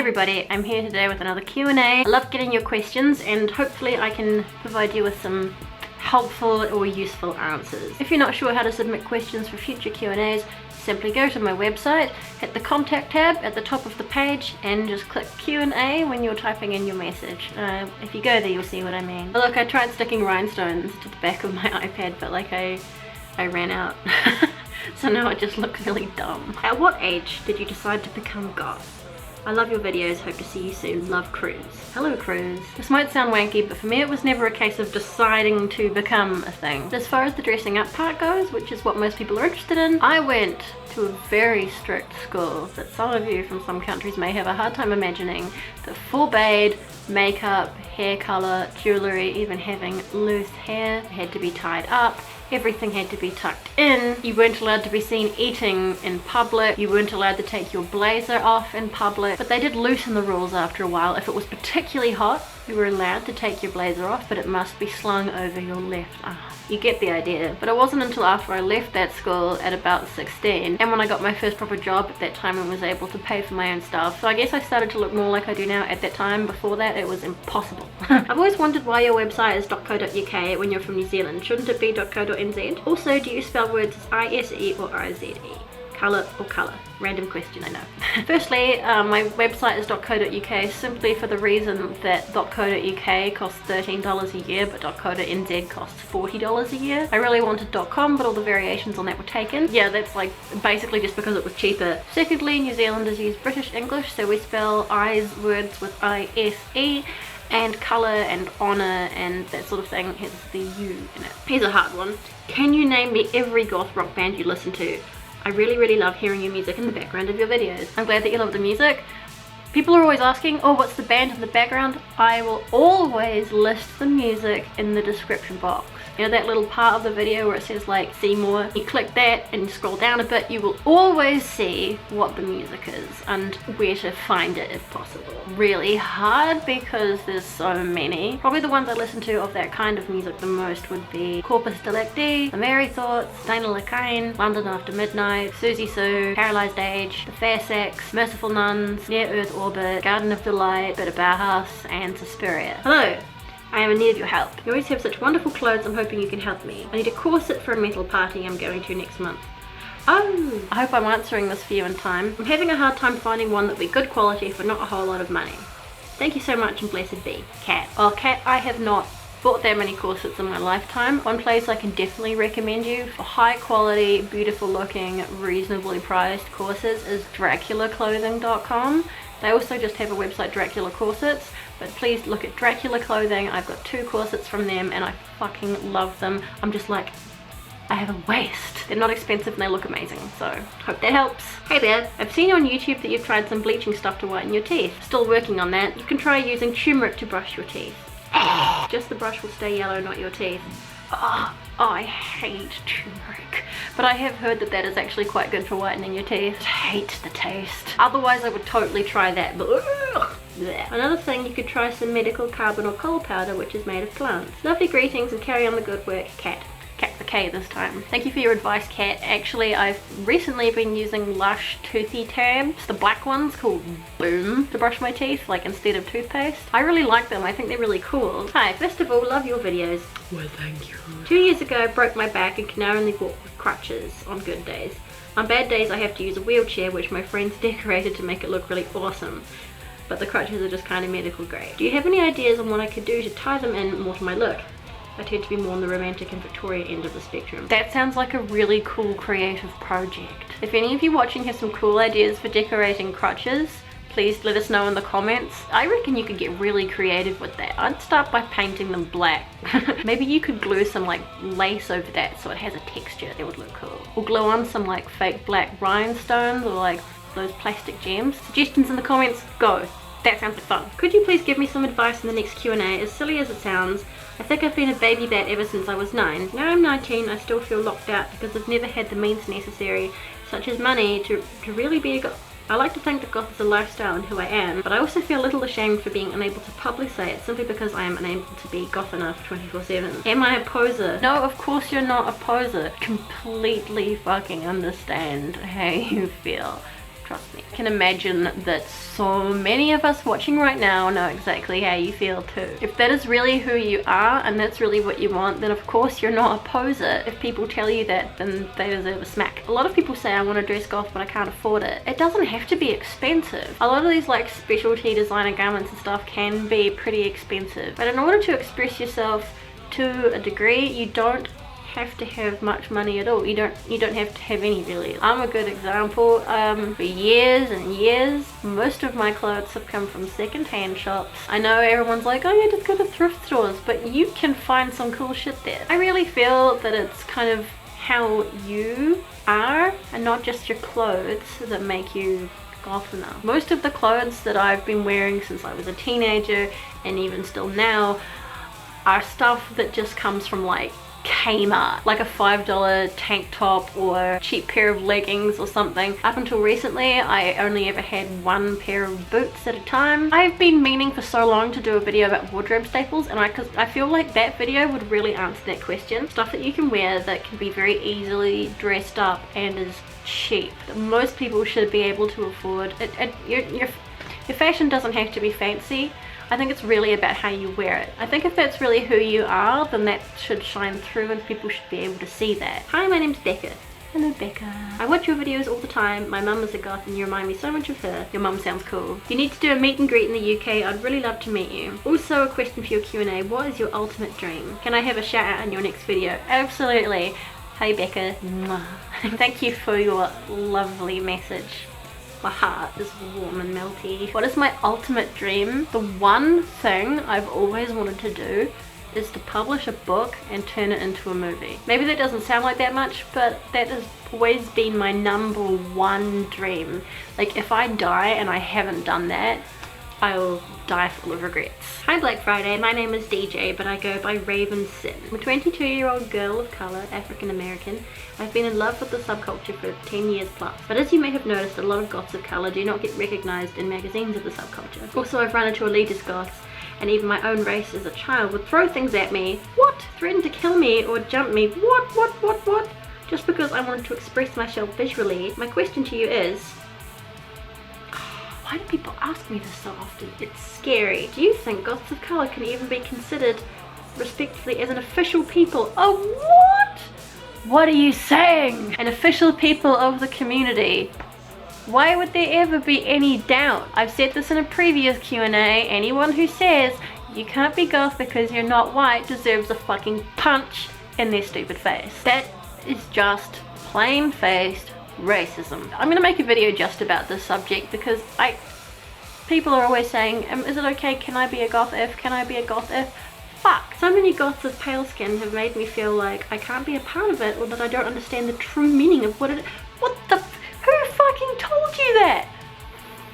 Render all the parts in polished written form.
everybody, I'm here today with another Q&A. I love getting your questions and hopefully I can provide you with some helpful or useful answers. If you're not sure how to submit questions for future Q&As, simply go to my website, hit the contact tab at the top of the page and just click Q&A when you're typing in your message. If you go there you'll see what I mean. Look, I tried sticking rhinestones to the back of my iPad but like I ran out. So now it just looks really dumb. At what age did you decide to become goth? I love your videos, hope to see you soon. Love, Cruz. Hello, Cruz. This might sound wanky, but for me it was never a case of deciding to become a thing. As far as the dressing up part goes, which is what most people are interested in, I went to a very strict school that some of you from some countries may have a hard time imagining. The forbade makeup, hair color, jewelry, even having loose hair had to be tied up. Everything had to be tucked in. You weren't allowed to be seen eating in public. You weren't allowed to take your blazer off in public. But they did loosen the rules after a while. If it was particularly hot, you were allowed to take your blazer off, but it must be slung over your left arm. You get the idea. But it wasn't until after I left that school at about 16 and when I got my first proper job at that time and was able to pay for my own stuff. So I guess I started to look more like I do now. At that time, before that, it was impossible. I've always wondered why your website is .co.uk when you're from New Zealand. Shouldn't it be .co.nz? Also, do you spell words as I-S-E or I-Z-E? Colour or colour? Random question, I know. Firstly, my website is .co.uk simply for the reason that .co.uk costs $13 a year, but .co.nz costs $40 a year. I really wanted .com, but all the variations on that were taken. Yeah, that's like basically just because it was cheaper. Secondly, New Zealanders use British English, so we spell I's words with I-S-E. And colour and honour and that sort of thing has the U in it. Here's a hard one. Can you name me every goth rock band you listen to? I really love hearing your music in the background of your videos. I'm glad that you love the music. People are always asking, oh, what's the band in the background? I will always list the music in the description box. You know that little part of the video where it says like see more? You click that and scroll down a bit, you will always see what the music is and where to find it if possible. Really hard because there's so many. Probably the ones I listen to of that kind of music the most would be Corpus Delicti, The Merry Thoughts, Dana Lakain, London After Midnight, Susie Sue, Paralysed Age, The Fair Sex, Merciful Nuns, Near Earth Orbit, Garden of Delight, Bit of Bauhaus, and Suspiria. Hello! I am in need of your help. You always have such wonderful clothes, I'm hoping you can help me. I need a corset for a metal party I'm going to next month. Oh, I hope I'm answering this for you in time. I'm having a hard time finding one that would be good quality for not a whole lot of money. Thank you so much and blessed be. Kat. Well, Kat, I have not bought that many corsets in my lifetime. One place I can definitely recommend you for high quality, beautiful looking, reasonably priced corsets is DraculaClothing.com. They also just have a website, Dracula Corsets, but please look at Dracula Clothing. I've got 2 corsets from them and I fucking love them. I'm just like, I have a waist. They're not expensive and they look amazing, so hope that helps. Hey there, I've seen on YouTube that you've tried some bleaching stuff to whiten your teeth. Still working on that. You can try using turmeric to brush your teeth. Just the brush will stay yellow, not your teeth. Oh, I hate turmeric. But I have heard that that is actually quite good for whitening your teeth. I hate the taste. Otherwise I would totally try that, but another thing, you could try some medical carbon or coal powder, which is made of plants. Lovely greetings and carry on the good work, Kat. Kat the K this time. Thank you for your advice, Kat. Actually, I've recently been using Lush toothy tabs, the black ones called Boom, to brush my teeth, like instead of toothpaste. I really like them. I think they're really cool. Hi, first of all, love your videos. Well, thank you. 2 years ago, I broke my back and can now only walk with crutches on good days. On bad days, I have to use a wheelchair, which my friends decorated to make it look really awesome. But the crutches are just kind of medical grade. Do you have any ideas on what I could do to tie them in more to my look? I tend to be more on the romantic and Victorian end of the spectrum. That sounds like a really cool creative project. If any of you watching have some cool ideas for decorating crutches, please let us know in the comments. I reckon you could get really creative with that. I'd start by painting them black. Maybe you could glue some like lace over that so it has a texture. That would look cool. Or glue on some like fake black rhinestones or like those plastic gems. Suggestions in the comments, go. That sounds like fun. Could you please give me some advice in the next Q&A? As silly as it sounds, I think I've been a baby bat ever since I was 9. Now I'm 19, I still feel locked out because I've never had the means necessary, such as money, to really be a goth. I like to think that goth is a lifestyle and who I am, but I also feel a little ashamed for being unable to publicise it simply because I am unable to be goth enough 24/7. Am I a poser? No, of course you're not a poser. Completely fucking understand how you feel. Trust me. I can imagine that so many of us watching right now know exactly how you feel too. If that is really who you are and that's really what you want, then of course you're not a poser. If people tell you that, then they deserve a smack. A lot of people say I want to dress goth but I can't afford it. It doesn't have to be expensive. A lot of these like specialty designer garments and stuff can be pretty expensive. But in order to express yourself to a degree, you don't have to have much money at all. You don't have to have any, really. I'm a good example. For years and years, most of my clothes have come from second-hand shops. I know everyone's like, oh yeah, just go to thrift stores, but you can find some cool shit there. I really feel that it's kind of how you are and not just your clothes that make you goth enough. Most of the clothes that I've been wearing since I was a teenager and even still now are stuff that just comes from like Kmart, like a $5 tank top or cheap pair of leggings or something. Up until recently, I only ever had one pair of boots at a time. I've been meaning for so long to do a video about wardrobe staples, and I feel like that video would really answer that question. Stuff that you can wear that can be very easily dressed up and is cheap, that most people should be able to afford. Your fashion doesn't have to be fancy. I think it's really about how you wear it. I think if that's really who you are, then that should shine through and people should be able to see that. Hi, my name's Becca. Hello, Becca. I watch your videos all the time. My mum is a goth and you remind me so much of her. Your mum sounds cool. You need to do a meet and greet in the UK. I'd really love to meet you. Also, a question for your Q&A. What is your ultimate dream? Can I have a shout out in your next video? Absolutely. Hi, Becca. Mwah. Thank you for your lovely message. My heart is warm and melty. What is my ultimate dream? The one thing I've always wanted to do is to publish a book and turn it into a movie. Maybe that doesn't sound like that much, but that has always been my #1 dream. Like, if I die and I haven't done that, I will die full of regrets. Hi Black Friday, my name is DJ, but I go by Raven Sin. I'm a 22-year-old girl of colour, African American. I've been in love with the subculture for 10 years plus. But as you may have noticed, a lot of goths of colour do not get recognised in magazines of the subculture. Also, I've run into elitist goths, and even my own race as a child would throw things at me. What? Threaten to kill me or jump me. What? Just because I wanted to express myself visually. My question to you is, why do people ask me this so often? It's scary. Do you think goths of colour can even be considered respectfully as an official people? Oh, what? What are you saying? An official people of the community. Why would there ever be any doubt? I've said this in a previous Q&A. Anyone who says you can't be goth because you're not white deserves a fucking punch in their stupid face. That is just plain-faced racism. I'm gonna make a video just about this subject because people are always saying, is it okay, can I be a goth if, can I be a goth if? Fuck. So many goths with pale skin have made me feel like I can't be a part of it, or that I don't understand the true meaning of what it, who fucking told you that?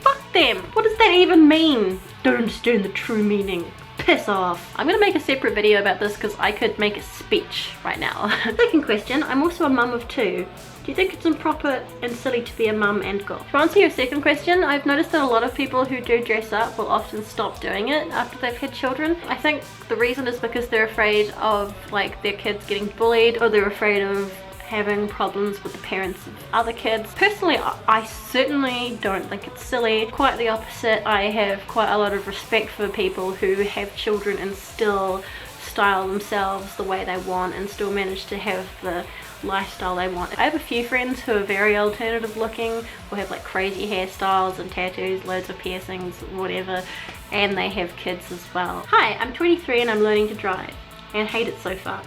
Fuck them. What does that even mean? Don't understand the true meaning. Piss off. I'm gonna make a separate video about this because I could make a speech right now. Second question, I'm also a mum of 2. Do you think it's improper and silly to be a mum and goth? To answer your second question, I've noticed that a lot of people who do dress up will often stop doing it after they've had children. I think the reason is because they're afraid of like their kids getting bullied, or they're afraid of having problems with the parents of other kids. Personally, I certainly don't think it's silly. Quite the opposite. I have quite a lot of respect for people who have children and still style themselves the way they want and still manage to have the lifestyle they want. I have a few friends who are very alternative looking, or have like crazy hairstyles and tattoos, loads of piercings, whatever, and they have kids as well. Hi, I'm 23 and I'm learning to drive and hate it so far.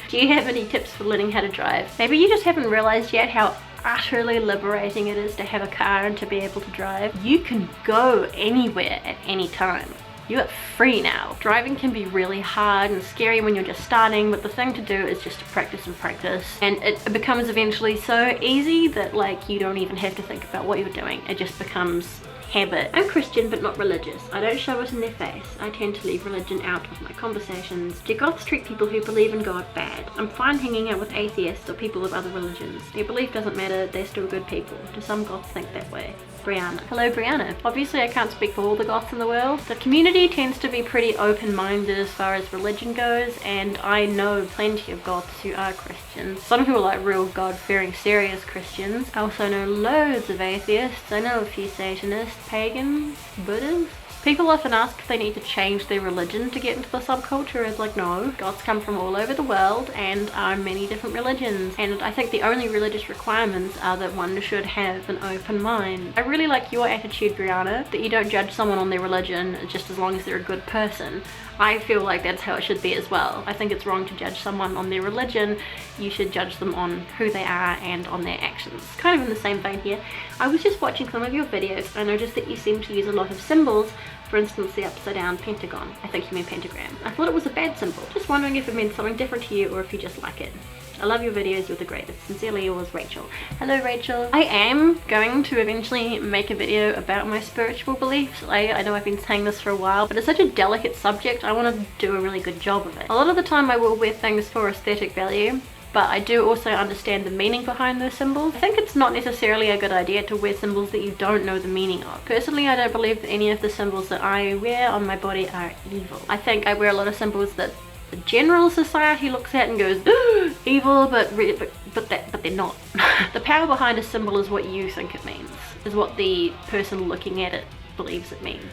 Do you have any tips for learning how to drive? Maybe you just haven't realized yet how utterly liberating it is to have a car and to be able to drive. You can go anywhere at any time. You are free now. Driving can be really hard and scary when you're just starting, but the thing to do is just to practice and practice. And it becomes eventually so easy that like you don't even have to think about what you're doing. It just becomes habit. I'm Christian but not religious. I don't show it in their face. I tend to leave religion out of my conversations. Do goths treat people who believe in God bad? I'm fine hanging out with atheists or people of other religions. Their belief doesn't matter, they're still good people. Do some goths think that way? Brianna. Hello Brianna. Obviously I can't speak for all the goths in the world. The community tends to be pretty open-minded as far as religion goes, and I know plenty of goths who are Christian. Christians. Some who are like real God-fearing, serious Christians. I also know loads of atheists. I know a few Satanists, pagans, Buddhists. People often ask if they need to change their religion to get into the subculture. It's like, no, gods come from all over the world and are many different religions. And I think the only religious requirements are that one should have an open mind. I really like your attitude, Brianna, that you don't judge someone on their religion just as long as they're a good person. I feel like that's how it should be as well. I think it's wrong to judge someone on their religion. You should judge them on who they are and on their actions. Kind of in the same vein here. I was just watching some of your videos. I noticed that you seem to use a lot of symbols. For instance, the upside down pentagon. I think you mean pentagram. I thought it was a bad symbol. Just wondering if it meant something different to you or if you just like it. I love your videos, you're the greatest. Sincerely yours, Rachel. Hello, Rachel. I am going to eventually make a video about my spiritual beliefs. I know I've been saying this for a while, but it's such a delicate subject. I want to do a really good job of it. A lot of the time I will wear things for aesthetic value, but I do also understand the meaning behind those symbols. I think it's not necessarily a good idea to wear symbols that you don't know the meaning of. Personally, I don't believe that any of the symbols that I wear on my body are evil. I think I wear a lot of symbols that the general society looks at and goes, evil, but they're not. The power behind a symbol is what you think it means, is what the person looking at it believes it means.